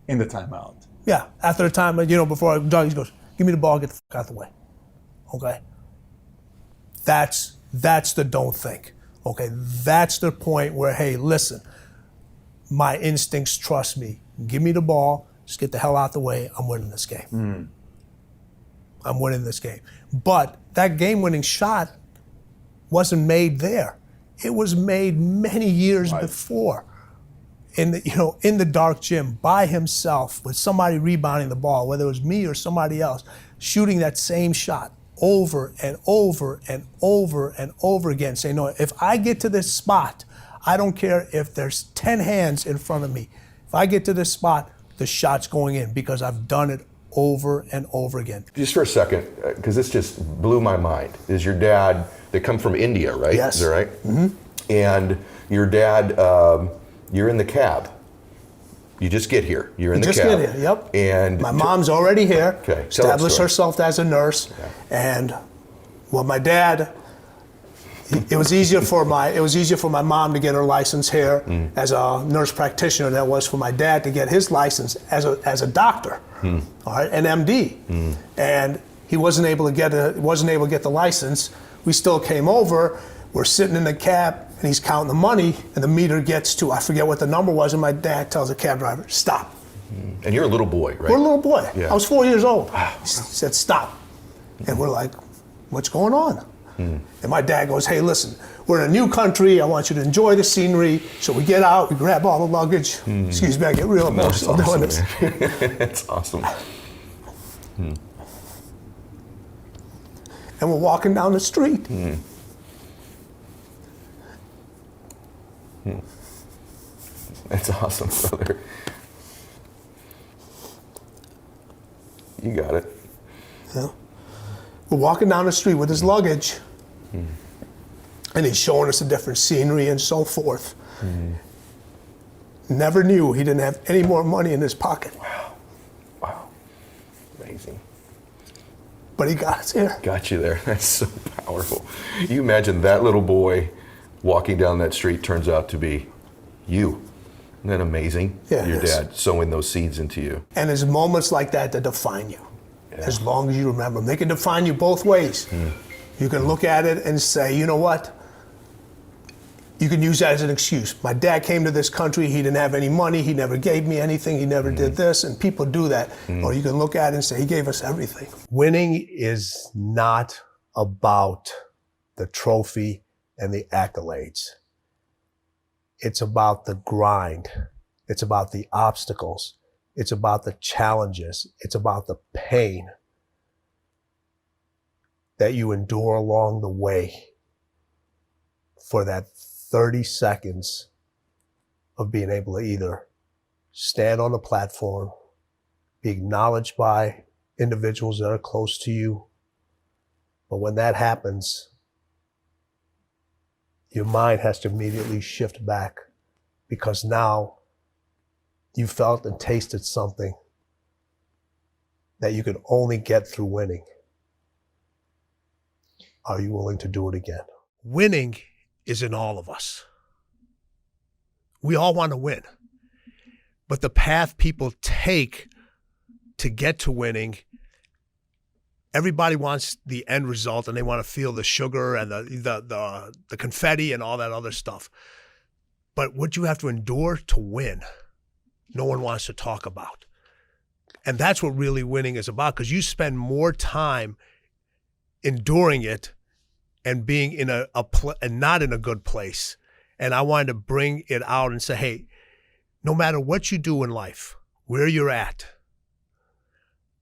In the timeout. Yeah, after the time, you know, before Doug, he goes, "Give me the ball, get the out the way." Okay. That's the don't think. Okay, that's the point where, hey, listen. My instincts trust me. Give me the ball. Just get the hell out the way. I'm winning this game. I'm winning this game. But that game-winning shot wasn't made there. It was made many years before, in the dark gym by himself with somebody rebounding the ball, whether it was me or somebody else, shooting that same shot over and over and over and over again, saying, no, if I get to this spot, I don't care if there's 10 hands in front of me. If I get to this spot, the shot's going in because I've done it over and over again. Just for a second, because this just blew my mind. Is your dad, they come from India, right? Yes. Is that right? Mm-hmm. And your dad, you're in the cab. You just get here. You're in You the just cab. get here, yep. And My mom's already here, Okay, tell that established story. herself as a nurse, and well, my dad. It was easier for my mom to get her license here as a nurse practitioner than it was for my dad to get his license as a doctor, all right, an MD, and he wasn't able to get the license. We still came over. We're sitting in the cab, and he's counting the money, and the meter gets to, I forget what the number was, and my dad tells the cab driver, stop. And you're a little boy, right? We're a little boy. Yeah. I was 4 years old. He said, stop. And we're like, what's going on? And my dad goes, hey, listen, we're in a new country. I want you to enjoy the scenery. So we get out, we grab all the luggage. Excuse me, I get real emotional doing this. That's awesome. And we're walking down the street. That's awesome, brother. You got it. Yeah. We're walking down the street with his luggage, and he's showing us the different scenery and so forth. Never knew he didn't have any more money in his pocket. Wow. Amazing. But he got us here. Got you there. That's so powerful. You imagine that little boy walking down that street turns out to be you. Isn't that amazing? Yeah, Your it is. dad sowing those seeds into you. And there's moments like that that define you, as long as you remember them. They can define you both ways. You can look at it and say, you know what? You can use that as an excuse. My dad came to this country, he didn't have any money, he never gave me anything, he never did this, and people do that. Or you can look at it and say, he gave us everything. Winning is not about the trophy and the accolades. It's about the grind. It's about the obstacles. It's about the challenges. It's about the pain that you endure along the way for that 30 seconds of being able to either stand on a platform, be acknowledged by individuals that are close to you. But when that happens, your mind has to immediately shift back, because now you felt and tasted something that you could only get through winning. Are you willing to do it again? Winning is in all of us. We all want to win. But the path people take to get to winning, everybody wants the end result, and they want to feel the sugar and the confetti and all that other stuff. But what you have to endure to win, no one wants to talk about. And that's what really winning is about, because you spend more time enduring it and being in and not in a good place. And I wanted to bring it out and say, hey, no matter what you do in life, where you're at,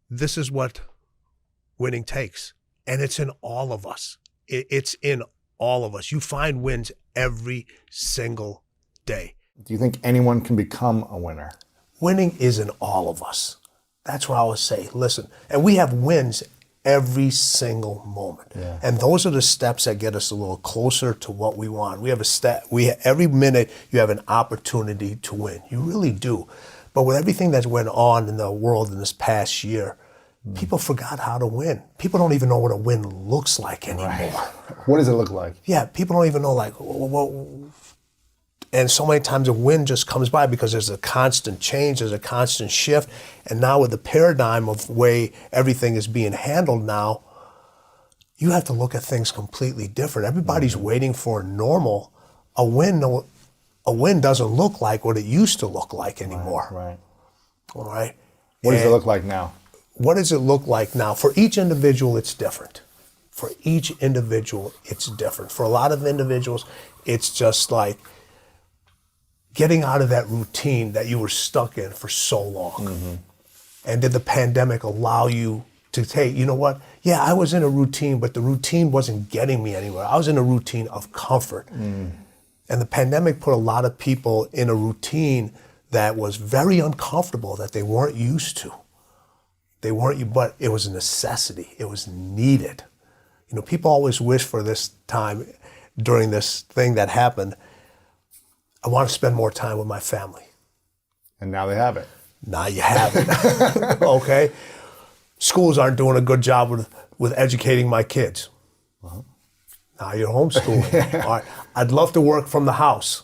this is what winning takes. And it's in all of us. It's in all of us. You find wins every single day. Do you think anyone can become a winner? Winning is in all of us. That's what I would say. Listen, and we have wins every single moment. Yeah. And those are the steps that get us a little closer to what we want. We have every minute you have an opportunity to win. You really do. But with everything that's went on in the world in this past year, people forgot how to win. People don't even know what a win looks like anymore. Right. What does it look like? Yeah, people don't even know, like, and so many times a win just comes by because there's a constant change, there's a constant shift. And now with the paradigm of the way everything is being handled now, you have to look at things completely different. Everybody's waiting for normal. A win doesn't look like what it used to look like anymore. Right. All right. What does it look like now? What does it look like now? For each individual, it's different. For each individual, it's different. For a lot of individuals, it's just like getting out of that routine that you were stuck in for so long. And did the pandemic allow you to take, you know what? Yeah, I was in a routine, but the routine wasn't getting me anywhere. I was in a routine of comfort. And the pandemic put a lot of people in a routine that was very uncomfortable, that they weren't used to. But it was a necessity. It was needed. You know, people always wish for this time during this thing that happened, I want to spend more time with my family. And now they have it. Now you have it. Okay? Schools aren't doing a good job with educating my kids. Now you're homeschooling. All right. I'd love to work from the house.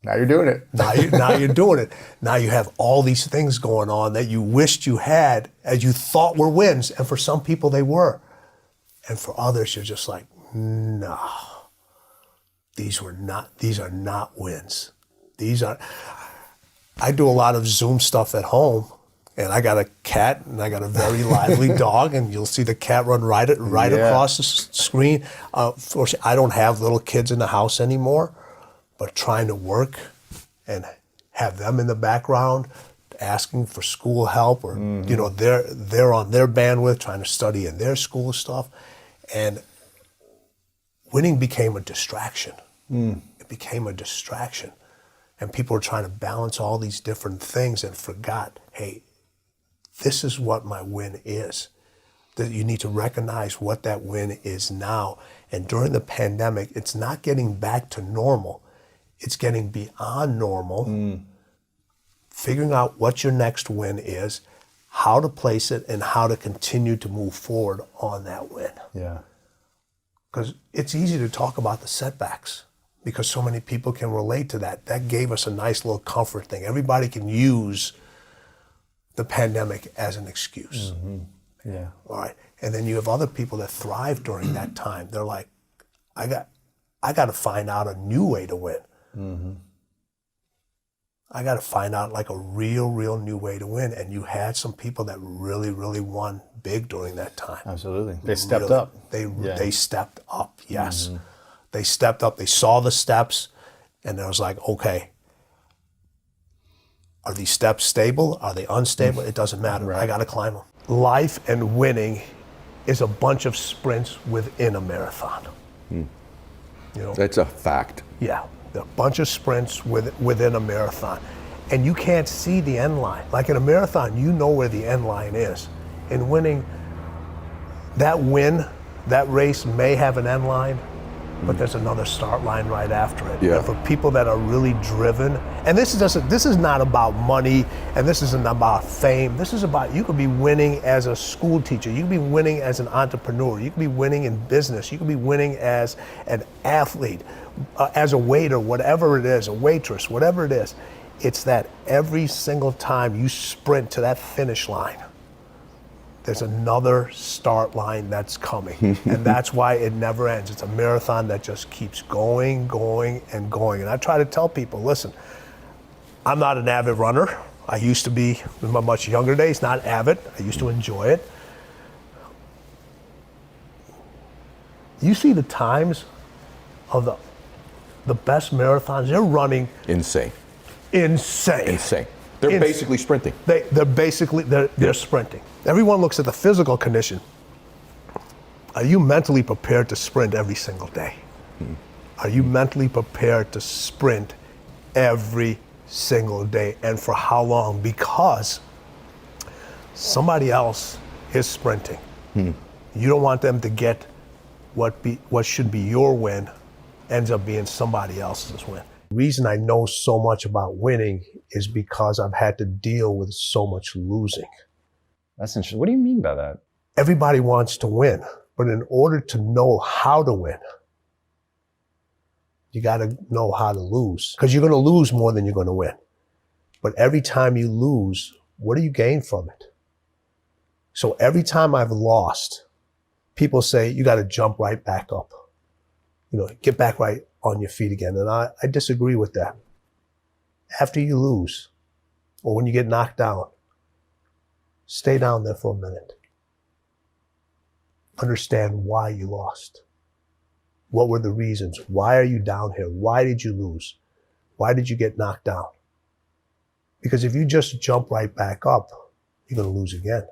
Now you're doing it. Now you're doing it. Now you have all these things going on that you wished you had, as you thought were wins, and for some people they were. And for others, you're just like, no, these are not wins. I do a lot of Zoom stuff at home, and I got a cat, and I got a very lively dog, and you'll see the cat run right across the screen. Fortunately, I don't have little kids in the house anymore, but trying to work and have them in the background, asking for school help, or they're on their bandwidth, trying to study in their school stuff, and winning became a distraction. It became a distraction, and people were trying to balance all these different things and forgot, hey, this is what my win is. That you need to recognize what that win is now. And during the pandemic, it's not getting back to normal. It's getting beyond normal, figuring out what your next win is, how to place it, and how to continue to move forward on that win. Yeah. Because it's easy to talk about the setbacks because so many people can relate to that. That gave us a nice little comfort thing. Everybody can use the pandemic as an excuse. Yeah. All right. And then you have other people that thrive during that time. They're like, I got to find out a new way to win. I got to find out like a real new way to win. And you had some people that really won big during that time. Absolutely. They stepped up. They stepped up, yes. They stepped up, they saw the steps, and it was like, okay, are these steps stable? Are they unstable? It doesn't matter. Right. I got to climb them. Life and winning is a bunch of sprints within a marathon. That's a fact. Yeah. A bunch of sprints within a marathon. And you can't see the end line. Like in a marathon, you know where the end line is. In winning, that race may have an end line, but there's another start line right after it. Yeah. And for people that are really driven, and this is not about money, and this isn't about fame. This is about, you could be winning as a school teacher, you could be winning as an entrepreneur, you could be winning in business, you could be winning as an athlete, as a waiter, whatever it is, a waitress, whatever it is. It's that every single time you sprint to that finish line, there's another start line that's coming. And that's why it never ends. It's a marathon that just keeps going, and going. And I try to tell people, listen, I'm not an avid runner. I used to be in my much younger days, not avid. I used to enjoy it. You see the times of the best marathons, they're running Insane. They're basically sprinting. They're sprinting. Everyone looks at the physical condition. Are you mentally prepared to sprint every single day? Are you mentally prepared to sprint every single day? And for how long? Because somebody else is sprinting. You don't want them to get what should be your win ends up being somebody else's win. The reason I know so much about winning is because I've had to deal with so much losing. That's interesting. What do you mean by that? Everybody wants to win, but in order to know how to win, you got to know how to lose. Because you're going to lose more than you're going to win. But every time you lose, what do you gain from it? So every time I've lost, people say, you got to jump right back up. Get back right on your feet again. And I disagree with that. After you lose, or when you get knocked down, stay down there for a minute. Understand why you lost. What were the reasons? Why are you down here? Why did you lose? Why did you get knocked down? Because if you just jump right back up, you're going to lose again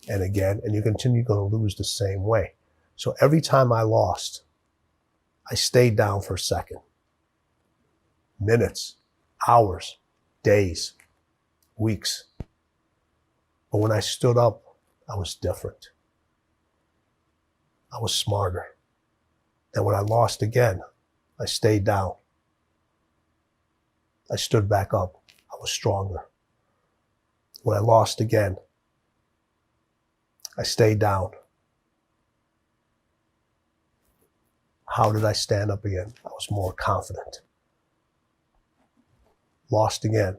and again, and you continue going to lose the same way. So every time I lost, I stayed down for a second. Minutes, hours, days, weeks. But when I stood up, I was different. I was smarter. And when I lost again, I stayed down. I stood back up. I was stronger. When I lost again, I stayed down. How did I stand up again? I was more confident. Lost again,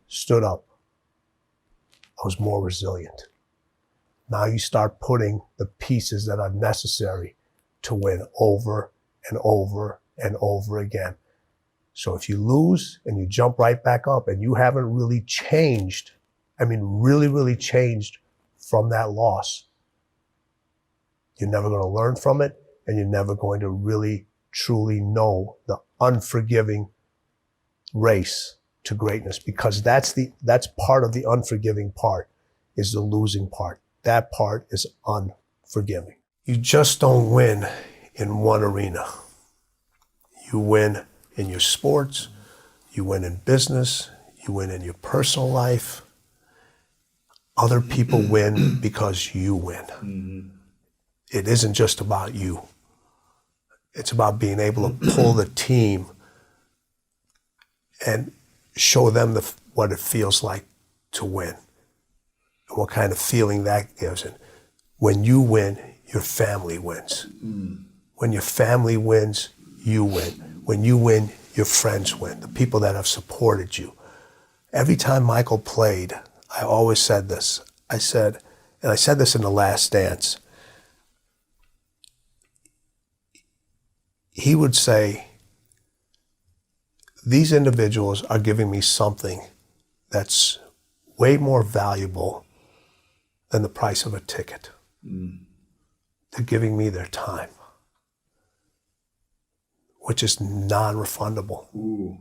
stood up. I was more resilient. Now you start putting the pieces that are necessary to win over and over and over again. So if you lose and you jump right back up and you haven't really changed, really changed from that loss, you're never going to learn from it, and you're never going to really, truly know the unforgiving race to greatness, because that's part of the unforgiving part, is the losing part. That part is unforgiving. You just don't win in one arena. You win in your sports, you win in business, you win in your personal life. Other people win because you win. Mm-hmm. It isn't just about you. It's about being able to pull the team and show them what it feels like to win, and what kind of feeling that gives. And when you win, your family wins. Mm. When your family wins, you win. When you win, your friends win, the people that have supported you. Every time Michael played, I always said this. I said this in The Last Dance. He would say, these individuals are giving me something that's way more valuable than the price of a ticket. Mm. They're giving me their time, which is non-refundable. Ooh.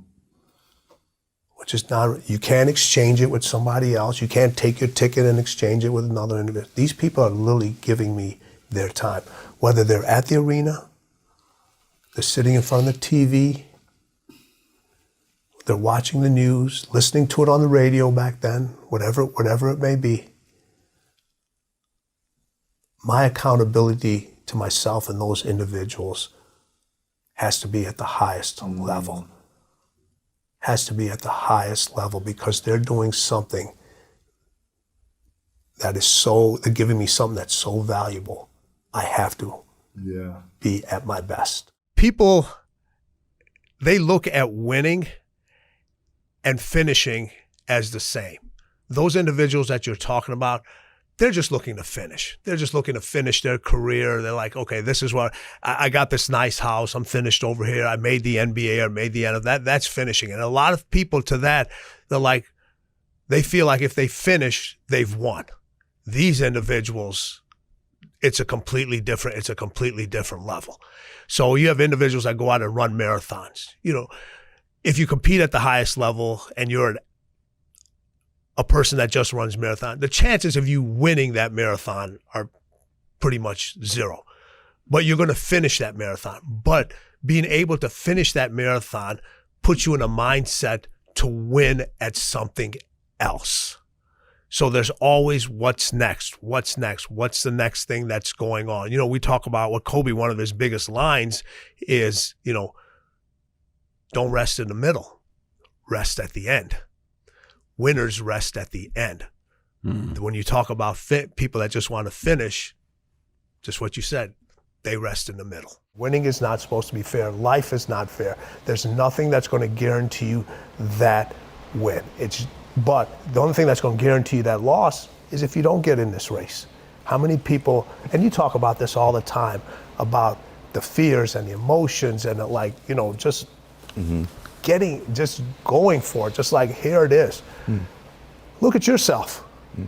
You can't exchange it with somebody else. You can't take your ticket and exchange it with another individual. These people are literally giving me their time, whether they're at the arena, they're sitting in front of the TV, they're watching the news, listening to it on the radio back then, whatever it may be. My accountability to myself and those individuals has to be at the highest level. Has to be at the highest level, because they're doing something that is they're giving me something that's so valuable. I have to be at my best. People, they look at winning and finishing as the same. Those individuals that you're talking about, they're just looking to finish. They're just looking to finish their career. They're like, okay, this is what, I got this nice house. I'm finished over here. I made the NBA or made the NFL. That's finishing. And a lot of people to that, they feel like if they finish, they've won. These individuals, it's a completely different level. So you have individuals that go out and run marathons. You know, if you compete at the highest level and you're a person that just runs marathon, the chances of you winning that marathon are pretty much zero. But you're going to finish that marathon. But being able to finish that marathon puts you in a mindset to win at something else. So there's always what's next? What's next? What's the next thing that's going on? You know, we talk about what Kobe, one of his biggest lines is, you know, don't rest in the middle, rest at the end. Winners rest at the end. Mm. When you talk about people that just want to finish, just what you said, they rest in the middle. Winning is not supposed to be fair. Life is not fair. There's nothing that's going to guarantee you that win. But the only thing that's going to guarantee you that loss is if you don't get in this race. How many people, and you talk about this all the time, about the fears and the emotions and just just going for it, just like, here it is. Mm. Look at yourself. Mm.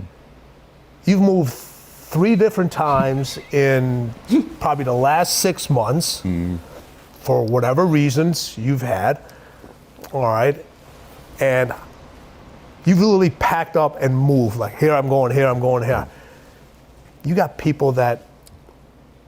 You've moved 3 different times in probably the last 6 months for whatever reasons you've had, all right? And you've literally packed up and moved, like, here I'm going, here I'm going, here. You got people that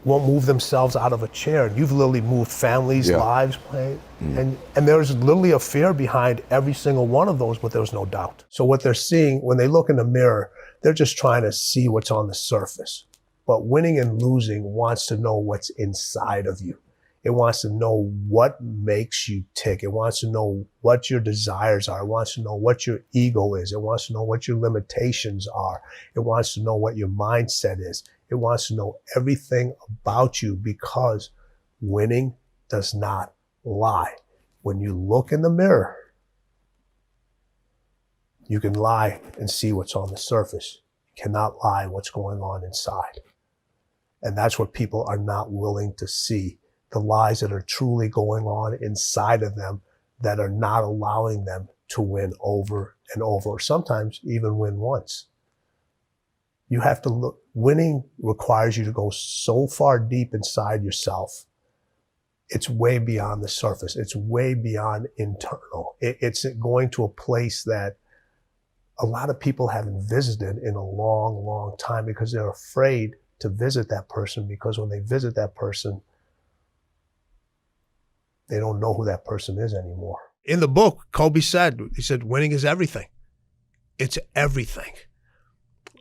won't move themselves out of a chair. You've literally moved families, lives, right? And there's literally a fear behind every single one of those, but there's no doubt. So what they're seeing, when they look in the mirror, they're just trying to see what's on the surface. But winning and losing wants to know what's inside of you. It wants to know what makes you tick. It wants to know what your desires are. It wants to know what your ego is. It wants to know what your limitations are. It wants to know what your mindset is. It wants to know everything about you, because winning does not lie. When you look in the mirror, you can lie and see what's on the surface. You cannot lie what's going on inside. And that's what people are not willing to see. The lies that are truly going on inside of them that are not allowing them to win over and over, or sometimes even win once. You have to look. Winning requires you to go so far deep inside yourself. It's way beyond the surface. It's way beyond internal. It's going to a place that a lot of people haven't visited in a long, long time, because they're afraid to visit that person, because when they visit that person, they don't know who that person is anymore. In the book, Kobe said, he said, winning is everything. It's everything.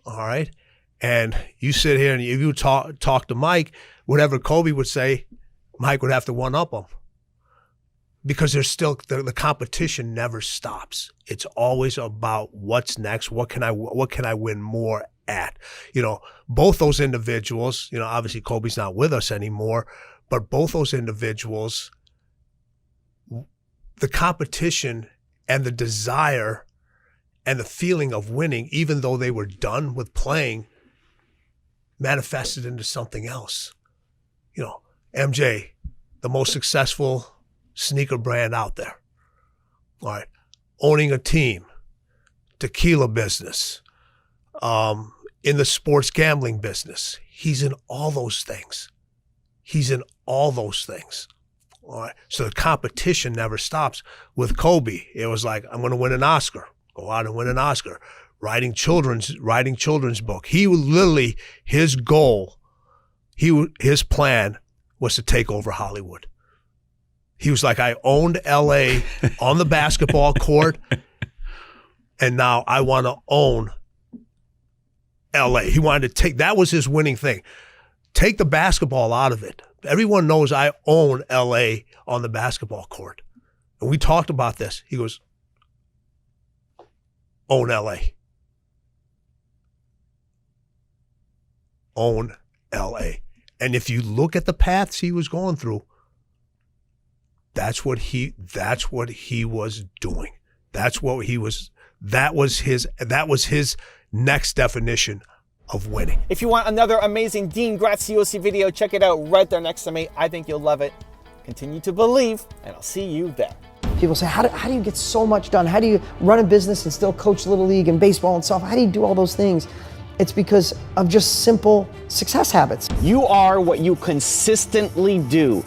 All right? And you sit here and if you talk to Mike, whatever Kobe would say, Mike would have to one-up him. Because there's still, the competition never stops. It's always about what's next. What can I win more at? You know, both those individuals, you know, obviously Kobe's not with us anymore, but both those individuals, the competition and the desire and the feeling of winning, even though they were done with playing, manifested into something else. You know, MJ, the most successful sneaker brand out there. All right. Owning a team, tequila business, in the sports gambling business. He's in all those things. He's in all those things. All right. So the competition never stops. With Kobe, it was like, I'm going to win an Oscar. Go out and win an Oscar. Writing children's book. He would literally, his goal, his plan was to take over Hollywood. He was like, I owned LA on the basketball court, and now I want to own LA. He wanted to take, that was his winning thing. Take the basketball out of it. Everyone knows I own LA on the basketball court. And we talked about this. He goes, own LA. Own LA. And if you look at the paths he was going through, that's what he was doing. That was his next definition of winning. If you want another amazing Dean Graziosi video, check it out right there next to me. I think you'll love it. Continue to believe, and I'll see you there. People say, how do you get so much done? How do you run a business and still coach Little League and baseball and softball? How do you do all those things? It's because of just simple success habits. You are what you consistently do.